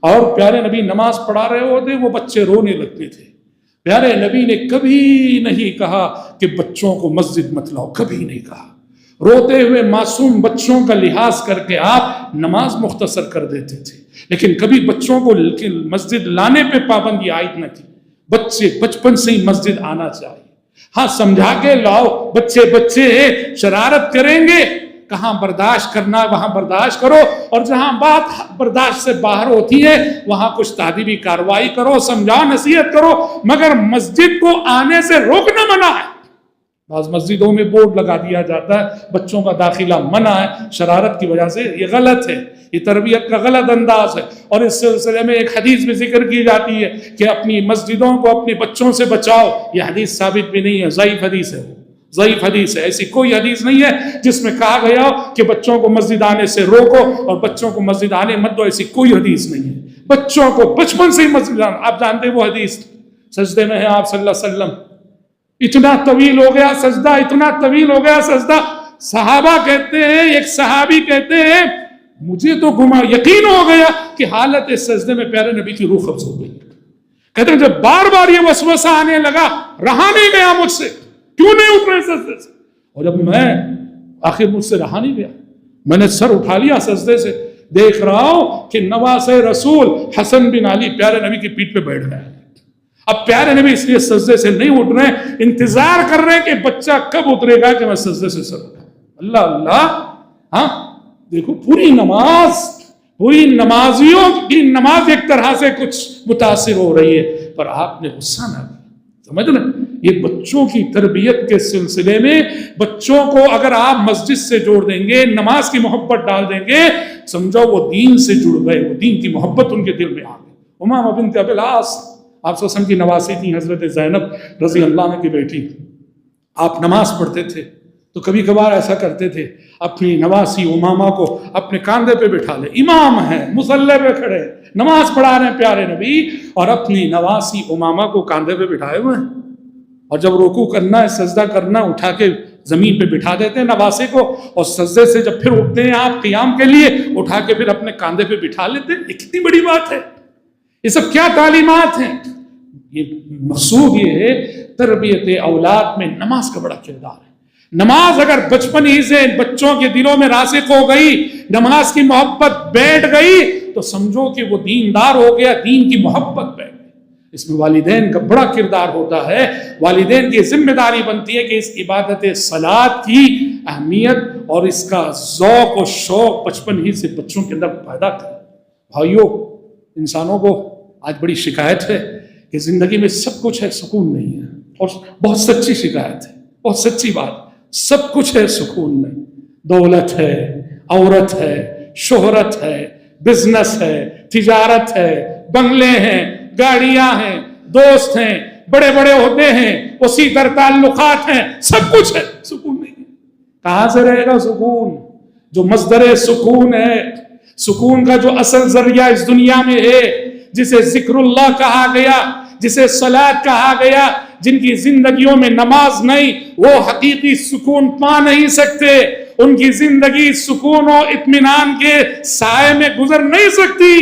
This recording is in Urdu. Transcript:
اور پیارے نبی نماز پڑھا رہے ہوتے وہ بچے رونے لگتے تھے. پیارے نبی نے کبھی نہیں کہا کہ بچوں کو مسجد مت لاؤ، کبھی نہیں کہا. روتے ہوئے معصوم بچوں کا لحاظ کر کے آپ نماز مختصر کر دیتے تھے، لیکن کبھی بچوں کو مسجد لانے پہ پابندی عائد نہ کی. بچے بچپن سے ہی مسجد آنا چاہیے. ہاں سمجھا کے لاؤ، بچے شرارت کریں گے، کہاں برداشت کرنا وہاں برداشت کرو، اور جہاں بات برداشت سے باہر ہوتی ہے وہاں کچھ تادیبی کارروائی کرو، سمجھاؤ، نصیحت کرو، مگر مسجد کو آنے سے روکنا منع ہے. بعض مسجدوں میں بورڈ لگا دیا جاتا ہے بچوں کا داخلہ منع ہے شرارت کی وجہ سے. یہ غلط ہے، یہ تربیت کا غلط انداز ہے. اور اس سلسلے میں ایک حدیث بھی ذکر کی جاتی ہے کہ اپنی مسجدوں کو اپنے بچوں سے بچاؤ. یہ حدیث ثابت بھی نہیں ہے، ضعیف حدیث ہے، ضعیف حدیث ہے. ایسی کوئی حدیث نہیں ہے جس میں کہا گیا کہ بچوں کو مسجد آنے سے روکو اور بچوں کو مسجد آنے مت دو. ایسی کوئی حدیث نہیں ہے. بچوں کو بچپن سے ہی مسجد آنا. آپ جانتے ہیں وہ حدیث سجدے میں ہے آپ صلی اللہ علیہ وسلم، اتنا طویل ہو گیا سجدہ، اتنا طویل ہو گیا سجدہ. صحابہ کہتے ہیں، ایک صحابی کہتے ہیں مجھے تو یقین ہو گیا کہ حالت سجدے میں پیارے نبی کی روح قبض ہو گئی. کہتے ہیں جب بار بار یہ وسوسہ آنے لگا رہا نہیں گیا مجھ سے، کیوں نہیں اٹھ رہے سجدے سے. اور جب میں آخر مجھ سے رہا نہیں گیا، میں نے سر اٹھا لیا سجدے سے، دیکھ رہا ہوں کہ نواسۂ رسول حسن بن علی پیارے نبی کی پیٹھ پہ بیٹھ گئے. اب پیارے نبی اس لیے سجدے سے نہیں اٹھ رہے، انتظار کر رہے ہیں کہ بچہ کب اترے گا کہ میں سجدے سے سر اٹھاؤں. اللہ اللہ. ہاں دیکھو پوری نمازیوں کی نماز ایک طرح سے کچھ متاثر ہو رہی ہے، پر آپ نے غصہ نہ کیا. سمجھ نا، یہ بچوں کی تربیت کے سلسلے میں بچوں کو اگر آپ مسجد سے جوڑ دیں گے، نماز کی محبت ڈال دیں گے، سمجھو وہ دین سے جڑ گئے، وہ دین کی محبت ان کے دل میں آ گئی. امامہ بنت ابی العاص آپ صلی اللہ علیہ وسلم کی نواسی تھی، حضرت زینب رضی اللہ عنہ کی بیٹی. آپ نماز پڑھتے تھے تو کبھی کبھار ایسا کرتے تھے اپنی نواسی امامہ کو اپنے کاندھے پہ بٹھا لے. امام ہیں، مصلی پہ کھڑے، نماز پڑھا رہے ہیں پیارے نبی، اور اپنی نواسی امامہ کو کاندھے پہ بٹھائے ہوئے ہیں. اور جب رکوع کرنا ہے، سجدہ کرنا، اٹھا کے زمین پہ بٹھا دیتے ہیں نواسے کو، اور سجدے سے جب پھر اٹھتے ہیں آپ قیام کے لیے، اٹھا کے پھر اپنے کاندھے پہ بٹھا لیتے ہیں. یہ کتنی بڑی بات ہے. یہ سب کیا تعلیمات ہیں. یہ مقصود یہ ہے تربیت اولاد میں نماز کا بڑا کردار ہے. نماز اگر بچپن ہی سے بچوں کے دلوں میں راسخ ہو گئی، نماز کی محبت بیٹھ گئی، تو سمجھو کہ وہ دیندار ہو گیا، دین کی محبت بیٹھ گئی. اس میں والدین کا بڑا کردار ہوتا ہے. والدین کی ذمہ داری بنتی ہے کہ اس عبادت صلاۃ کی اہمیت اور اس کا ذوق و شوق بچپن ہی سے بچوں کے اندر پیدا کریں. بھائیو، انسانوں کو آج بڑی شکایت ہے کہ زندگی میں سب کچھ ہے، سکون نہیں ہے. اور بہت سچی شکایت ہے، بہت سچی بات. سب کچھ ہے، سکون نہیں. دولت ہے، عورت ہے، شہرت ہے، بزنس ہے، تجارت ہے، بنگلے ہیں، گاڑیاں ہیں، دوست ہیں، بڑے بڑے عہدے ہیں، وسیع تر تعلقات ہیں، سب کچھ ہے، سکون نہیں ہے. کہاں سے رہے گا سکون؟ جو مصدر سکون ہے، سکون کا جو اصل ذریعہ اس دنیا میں ہے، جسے ذکر اللہ کہا گیا، جسے صلاۃ کہا گیا، جن کی زندگیوں میں نماز نہیں، وہ حقیقی سکون پا نہیں سکتے. ان کی زندگی سکون و اطمینان کے سائے میں گزر نہیں سکتی.